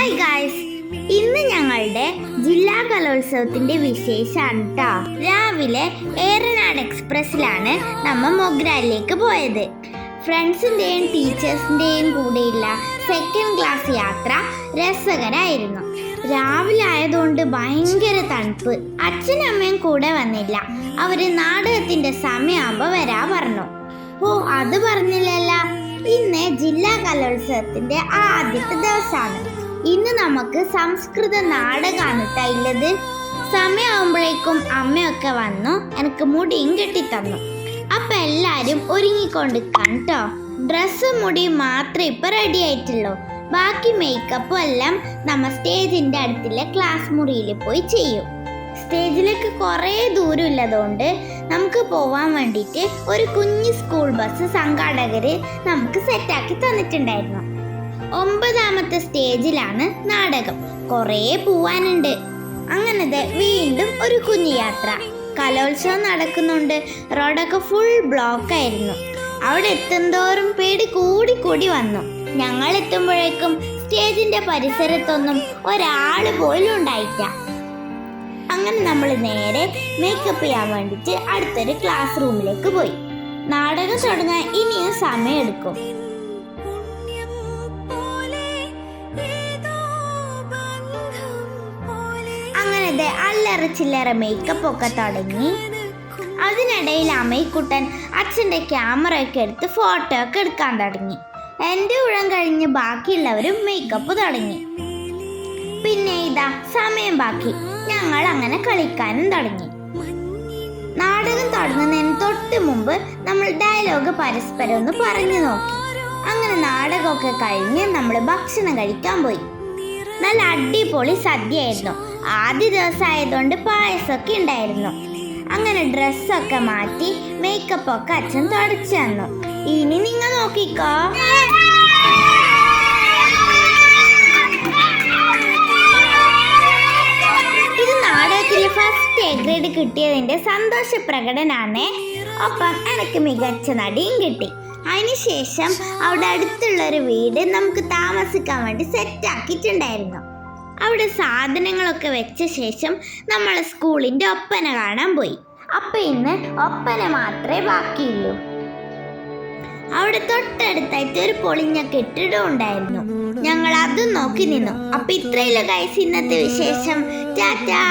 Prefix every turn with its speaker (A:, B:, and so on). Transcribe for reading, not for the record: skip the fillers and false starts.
A: Hi guys, ഇന്ന് ഞങ്ങളുടെ ജില്ലാ കലോത്സവത്തിന്റെ വിശേഷമാണ് കേട്ടോ. രാവിലെ ഏറനാട് എക്സ്പ്രസ്സിലാണ് നമ്മൾ മൊഗ്രാലിലേക്ക് പോയത്. ഫ്രണ്ട്സിൻ്റെയും ടീച്ചേഴ്സിൻ്റെയും കൂടെയുള്ള സെക്കൻഡ് ക്ലാസ് യാത്ര രസകരമായിരുന്നു. രാവിലെ ആയതുകൊണ്ട് ഭയങ്കര തണുപ്പ്. അച്ഛനും അമ്മയും കൂടെ വന്നില്ല. അവര് നാടകത്തിന്റെ സമയമാകുമ്പോൾ വരാ പറഞ്ഞു. ഓ, അത് പറഞ്ഞില്ലല്ല. ഇന്ന് ജില്ലാ കലോത്സവത്തിന്റെ ആദ്യത്തെ ദിവസമാണ്. ഇന്ന് നമുക്ക് സംസ്കൃത നാടകമാണ് ഉള്ളത്. സമയമാകുമ്പോഴേക്കും അമ്മയൊക്കെ വന്നു എനിക്ക് മുടിയും കെട്ടിത്തന്നു. അപ്പൊ എല്ലാരും ഒരുങ്ങിക്കൊണ്ട് കണ്ടോ. ഡ്രസ്സും മുടിയും മാത്രമേ ഇപ്പൊ റെഡി ആയിട്ടുള്ളൂ. ബാക്കി മേക്കപ്പും എല്ലാം നമ്മ സ്റ്റേജിന്റെ അടുത്തുള്ള ക്ലാസ് മുറിയിൽ പോയി ചെയ്യും. സ്റ്റേജിലേക്ക് കുറേ ദൂരം ഉള്ളതുകൊണ്ട് നമുക്ക് പോവാൻ വേണ്ടിയിട്ട് ഒരു കുഞ്ഞു സ്കൂൾ ബസ് സംഘാടകര് നമുക്ക് സെറ്റാക്കി തന്നിട്ടുണ്ടായിരുന്നു. 9ാമത്തെ സ്റ്റേജിലാണ് നാടകം. കുറേ പോവാനുണ്ട്. അങ്ങനത്തെ വീണ്ടും ഒരു കുഞ്ഞു യാത്ര. കലോത്സവം നടക്കുന്നുണ്ട്. റോഡൊക്കെ ഫുൾ ബ്ലോക്ക് ആയിരുന്നു. അവിടെ എത്തുന്തോറും പേടി കൂടി വന്നു. ഞങ്ങൾ എത്തുമ്പോഴേക്കും സ്റ്റേജിന്റെ പരിസരത്തൊന്നും ഒരാള് പോലും ഉണ്ടായില്ല. അങ്ങനെ നമ്മൾ നേരെ മേക്കപ്പ് ചെയ്യാൻ വേണ്ടിയിട്ട് അടുത്തൊരു ക്ലാസ് റൂമിലേക്ക് പോയി. നാടകം തുടങ്ങാൻ ഇനിയും സമയമെടുക്കും. അങ്ങനത്തെ അല്ലറ ചില്ലറ മേക്കപ്പ് ഒക്കെ തുടങ്ങി. അതിനിടയിൽ അമ്മയ്ക്കുട്ടൻ അച്ഛൻ്റെ ക്യാമറ ഒക്കെ എടുത്ത് ഫോട്ടോ ഒക്കെ എടുക്കാൻ തുടങ്ങി. എൻ്റെ ഊഴം കഴിഞ്ഞ് ബാക്കിയുള്ളവരും മേക്കപ്പ് തുടങ്ങി. പിന്നെ ഇതാ സമയം ബാക്കി. ഞങ്ങൾ അങ്ങനെ കളിക്കാനും തുടങ്ങി. നാടകം തുടങ്ങുന്നതിന് തൊട്ട് മുമ്പ് നമ്മൾ ഡയലോഗ് പരസ്പരം ഒന്ന് പറഞ്ഞു നോക്കി. അങ്ങനെ നാടകമൊക്കെ കഴിഞ്ഞ് നമ്മൾ ഭക്ഷണം കഴിക്കാൻ പോയി. നല്ല അടിപൊളി സദ്യയായിരുന്നു. ആദ്യ ദിവസം ആയതുകൊണ്ട് പായസമൊക്കെ ഉണ്ടായിരുന്നു. അങ്ങനെ ഡ്രസ്സൊക്കെ മാറ്റി മേക്കപ്പൊക്കെ അച്ഛൻ തുടച്ചു തന്നു. ഇനി നിങ്ങൾ നോക്കിക്കോ. നാടകത്തില് ഫസ്റ്റ് എ ഗ്രേഡ് കിട്ടിയതിന്റെ സന്തോഷ പ്രകടനാണ്. ഒപ്പം എനിക്ക് മികച്ച നടിയും കിട്ടി. അതിനുശേഷം അവിടെ അടുത്തുള്ളൊരു വീട് നമുക്ക് താമസിക്കാൻ വേണ്ടി സെറ്റാക്കിയിട്ടുണ്ടായിരുന്നു. അവിടെ സാധനങ്ങളൊക്കെ വെച്ച ശേഷം നമ്മൾ സ്കൂളിന്റെ ഒപ്പന കാണാൻ പോയി. അപ്പൊ ഇന്ന് ഒപ്പന മാത്രമേ ബാക്കിയുള്ളൂ. അവിടെ തൊട്ടടുത്തായിട്ട് ഒരു പൊളിഞ്ഞ കെട്ടിടം ഉണ്ടായിരുന്നു. ഞങ്ങൾ അതും നോക്കി നിന്നു. അപ്പൊ ഇത്രയുള്ള ഗൈസ് ഇന്നത്തെ വിശേഷം. ടാറ്റാ.